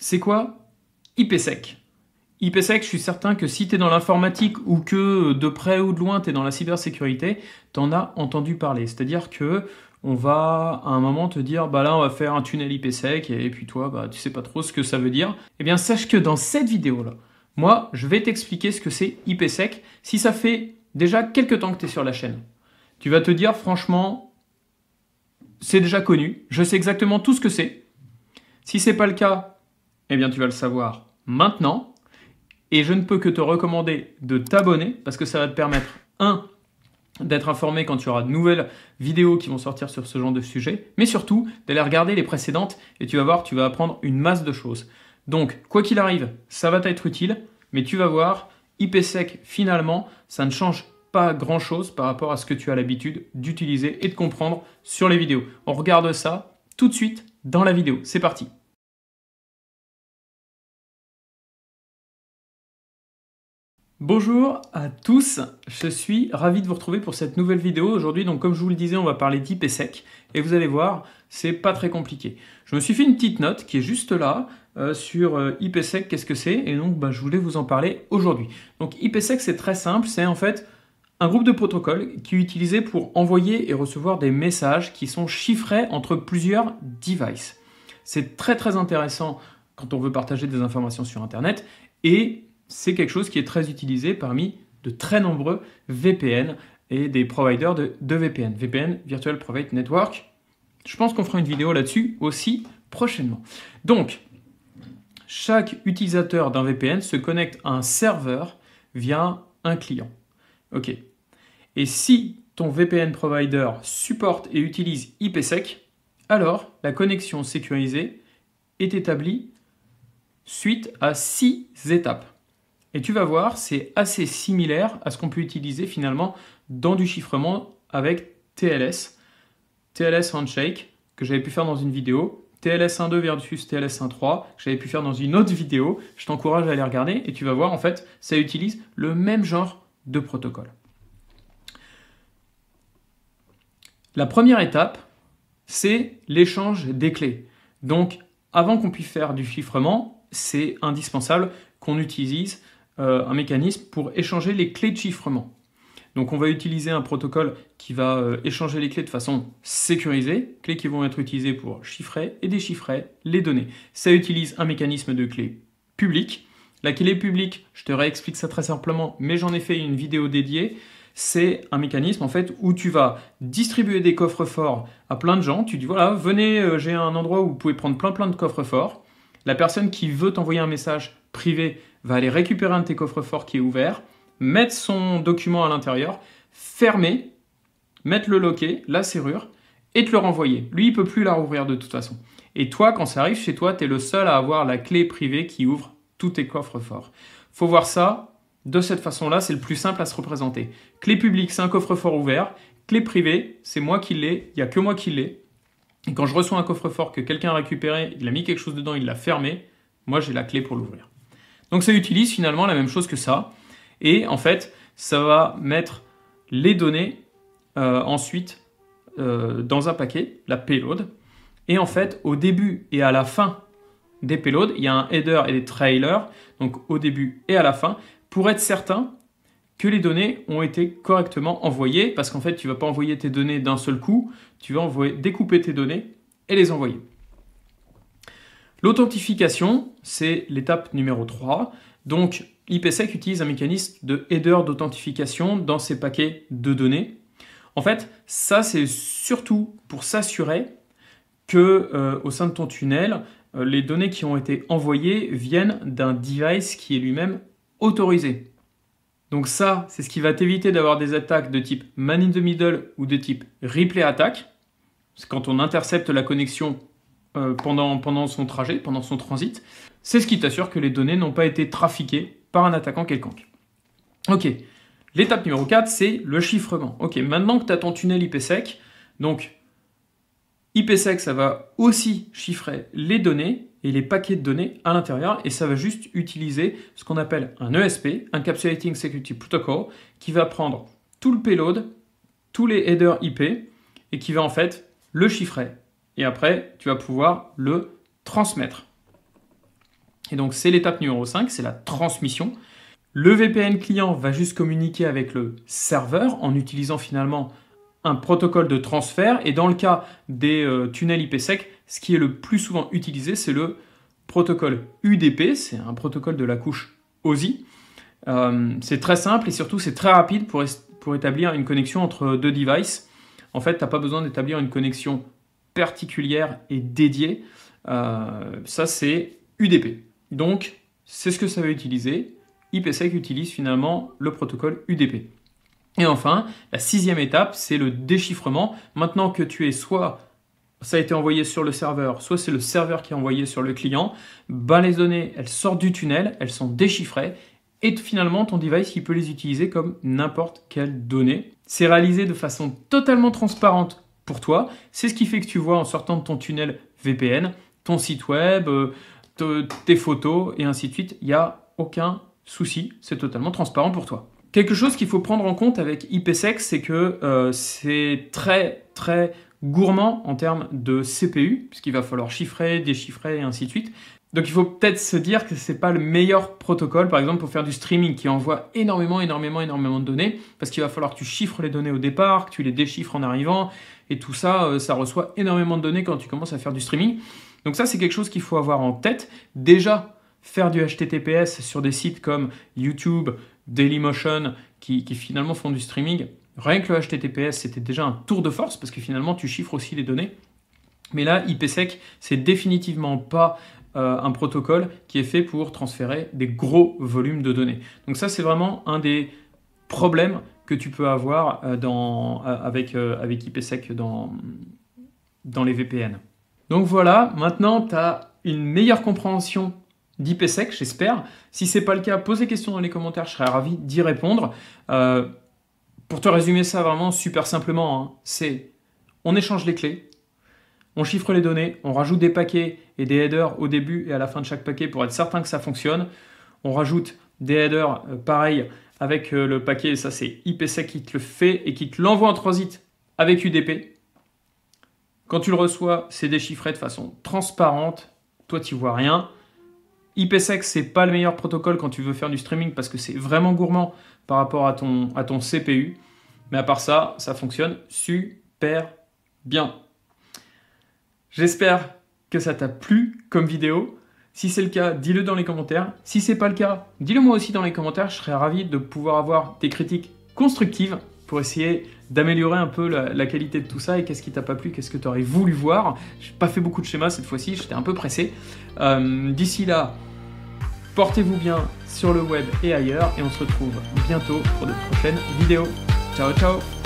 C'est quoi IPsec? IPsec, je suis certain que si tu es dans l'informatique ou que de près ou de loin tu es dans la cybersécurité, tu en as entendu parler. C'est-à-dire que on va à un moment te dire bah là on va faire un tunnel IPsec et puis toi bah tu sais pas trop ce que ça veut dire. Eh bien sache que dans cette vidéo là, moi je vais t'expliquer ce que c'est IPsec. Si ça fait déjà quelques temps que tu es sur la chaîne, tu vas te dire franchement c'est déjà connu, je sais exactement tout ce que c'est. Si c'est pas le cas, eh bien tu vas le savoir maintenant. Et je ne peux que te recommander de t'abonner parce que ça va te permettre, d'être informé quand tu auras de nouvelles vidéos qui vont sortir sur ce genre de sujet, mais surtout d'aller regarder les précédentes et tu vas voir, tu vas apprendre une masse de choses. Donc, quoi qu'il arrive, ça va t'être utile, mais tu vas voir, IPsec, finalement, ça ne change pas grand-chose par rapport à ce que tu as l'habitude d'utiliser et de comprendre sur les vidéos. On regarde ça tout de suite dans la vidéo. C'est parti! Bonjour à tous, je suis ravi de vous retrouver pour cette nouvelle vidéo. Aujourd'hui, donc comme je vous le disais, on va parler d'IPsec et vous allez voir, c'est pas très compliqué. Je me suis fait une petite note qui est juste là sur IPsec, qu'est-ce que c'est, et donc je voulais vous en parler aujourd'hui. Donc IPsec, c'est très simple, c'est en fait un groupe de protocoles qui est utilisé pour envoyer et recevoir des messages qui sont chiffrés entre plusieurs devices. C'est très intéressant quand on veut partager des informations sur Internet et c'est quelque chose qui est très utilisé parmi de très nombreux VPN et des providers de VPN. VPN, Virtual Private Network. Je pense qu'on fera une vidéo là-dessus aussi prochainement. Donc, chaque utilisateur d'un VPN se connecte à un serveur via un client. OK. Et si ton VPN provider supporte et utilise IPsec, alors la connexion sécurisée est établie suite à 6 étapes. Et tu vas voir, c'est assez similaire à ce qu'on peut utiliser finalement dans du chiffrement avec TLS. TLS Handshake, que j'avais pu faire dans une vidéo. TLS 1.2 versus TLS 1.3, que j'avais pu faire dans une autre vidéo. Je t'encourage à aller regarder et tu vas voir, en fait, ça utilise le même genre de protocole. La première étape, c'est l'échange des clés. Donc, avant qu'on puisse faire du chiffrement, c'est indispensable qu'on utilise un mécanisme pour échanger les clés de chiffrement. Donc on va utiliser un protocole qui va échanger les clés de façon sécurisée, clés qui vont être utilisées pour chiffrer et déchiffrer les données. Ça utilise un mécanisme de clé publique. La clé publique, je te réexplique ça très simplement, mais j'en ai fait une vidéo dédiée. C'est un mécanisme en fait où tu vas distribuer des coffres forts à plein de gens. Tu dis voilà, venez, j'ai un endroit où vous pouvez prendre plein de coffres forts. La personne qui veut t'envoyer un message privé va aller récupérer un de tes coffres forts qui est ouvert, mettre son document à l'intérieur, fermer, mettre le loquet, la serrure, et te le renvoyer. Lui, il ne peut plus la rouvrir de toute façon. Et toi, quand ça arrive chez toi, tu es le seul à avoir la clé privée qui ouvre tous tes coffres forts. Il faut voir ça de cette façon-là, c'est le plus simple à se représenter. Clé publique, c'est un coffre-fort ouvert. Clé privée, c'est moi qui l'ai, il n'y a que moi qui l'ai. Et quand je reçois un coffre-fort que quelqu'un a récupéré, il a mis quelque chose dedans, il l'a fermé, moi j'ai la clé pour l'ouvrir. Donc ça utilise finalement la même chose que ça. Et en fait, ça va mettre les données ensuite dans un paquet, la payload. Et en fait, au début et à la fin des payloads, il y a un header et des trailers, donc au début et à la fin, pour être certain que les données ont été correctement envoyées, parce qu'en fait, tu ne vas pas envoyer tes données d'un seul coup, tu vas découper tes données et les envoyer. L'authentification, c'est l'étape numéro 3. Donc, IPsec utilise un mécanisme de header d'authentification dans ses paquets de données. En fait, ça, c'est surtout pour s'assurer que au sein de ton tunnel, les données qui ont été envoyées viennent d'un device qui est lui-même autorisé. Donc ça, c'est ce qui va t'éviter d'avoir des attaques de type man in the middle ou de type replay attack. C'est quand on intercepte la connexion pendant son trajet, pendant son transit. C'est ce qui t'assure que les données n'ont pas été trafiquées par un attaquant quelconque. Ok, l'étape numéro 4, c'est le chiffrement. Ok, maintenant que tu as ton tunnel IPsec, donc IPsec, ça va aussi chiffrer les données et les paquets de données à l'intérieur, et ça va juste utiliser ce qu'on appelle un ESP, Encapsulating Security Protocol, qui va prendre tout le payload, tous les headers IP, et qui va en fait le chiffrer. Et après, tu vas pouvoir le transmettre. Et donc c'est l'étape numéro 5, c'est la transmission. Le VPN client va juste communiquer avec le serveur en utilisant finalement un protocole de transfert. Et dans le cas des tunnels IPsec, ce qui est le plus souvent utilisé, c'est le protocole UDP, c'est un protocole de la couche OSI. C'est très simple et surtout c'est très rapide pour établir une connexion entre deux devices. En fait, tu n'as pas besoin d'établir une connexion particulière et dédiée. Ça, c'est UDP. Donc, c'est ce que ça va utiliser. IPsec utilise finalement le protocole UDP. Et enfin, la 6e étape, c'est le déchiffrement. Maintenant que tu es soit ça a été envoyé sur le serveur, soit c'est le serveur qui est envoyé sur le client, les données, elles sortent du tunnel, elles sont déchiffrées, et finalement, ton device, il peut les utiliser comme n'importe quelle donnée. C'est réalisé de façon totalement transparente pour toi. C'est ce qui fait que tu vois en sortant de ton tunnel VPN, ton site web, tes photos, et ainsi de suite. Il n'y a aucun souci, c'est totalement transparent pour toi. Quelque chose qu'il faut prendre en compte avec IPsec, c'est que c'est très gourmand en termes de CPU, puisqu'il va falloir chiffrer, déchiffrer et ainsi de suite. Donc il faut peut-être se dire que ce n'est pas le meilleur protocole, par exemple, pour faire du streaming qui envoie énormément de données, parce qu'il va falloir que tu chiffres les données au départ, que tu les déchiffres en arrivant, et tout ça, ça reçoit énormément de données quand tu commences à faire du streaming. Donc ça, c'est quelque chose qu'il faut avoir en tête. Déjà, faire du HTTPS sur des sites comme YouTube, Dailymotion, qui finalement font du streaming, rien que le HTTPS, c'était déjà un tour de force, parce que finalement, tu chiffres aussi les données. Mais là, IPsec, c'est définitivement pas un protocole qui est fait pour transférer des gros volumes de données. Donc ça, c'est vraiment un des problèmes que tu peux avoir avec IPsec dans les VPN. Donc voilà, maintenant, tu as une meilleure compréhension d'IPsec, j'espère. Si ce n'est pas le cas, pose des questions dans les commentaires, je serais ravi d'y répondre. Pour te résumer ça vraiment super simplement, hein, c'est on échange les clés, on chiffre les données, on rajoute des paquets et des headers au début et à la fin de chaque paquet pour être certain que ça fonctionne. On rajoute des headers, pareil, avec le paquet, ça c'est IPsec qui te le fait et qui te l'envoie en transit avec UDP. Quand tu le reçois, c'est déchiffré de façon transparente, toi tu vois rien. IPsec, c'est pas le meilleur protocole quand tu veux faire du streaming parce que c'est vraiment gourmand par rapport à ton CPU. Mais à part ça, ça fonctionne super bien. J'espère que ça t'a plu comme vidéo. Si c'est le cas, dis-le dans les commentaires. Si c'est pas le cas, dis-le moi aussi dans les commentaires. Je serais ravi de pouvoir avoir des critiques constructives pour essayer d'améliorer un peu la qualité de tout ça et qu'est-ce qui t'a pas plu, qu'est-ce que tu aurais voulu voir. J'ai pas fait beaucoup de schémas cette fois-ci, j'étais un peu pressé. D'ici là, portez-vous bien sur le web et ailleurs et on se retrouve bientôt pour de prochaines vidéos. Ciao, ciao!